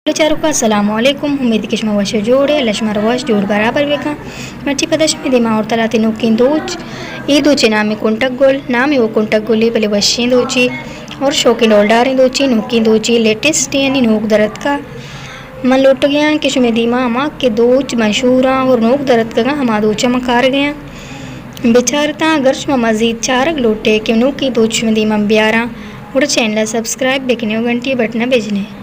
चारों का अस्सलामुअलैकुम उम्मीद किस्म वश जोड़े लश्मर वश जोड़ बराबर बेखा मर्ची पदश में दिमा और तलाती नुकिन दोच ई दोचे नामी कुंटक गोल नामी वो कुंटक गोली पले वशी दोची और शौकीन डोलडारी दोची नुकिन दोची लेटेस्ट यानी नोक दरद का मन लोट गया किश में दिमा अमा के दोच मशहूरा और नोक दरद का हमा दोचा मकार गया बेचारता गर्श में मजीद चारक लोटे के नोकी दोच में दिमा ब्यारा और चैनल सब्सक्राइब बेकने घंटी बटना भेजने।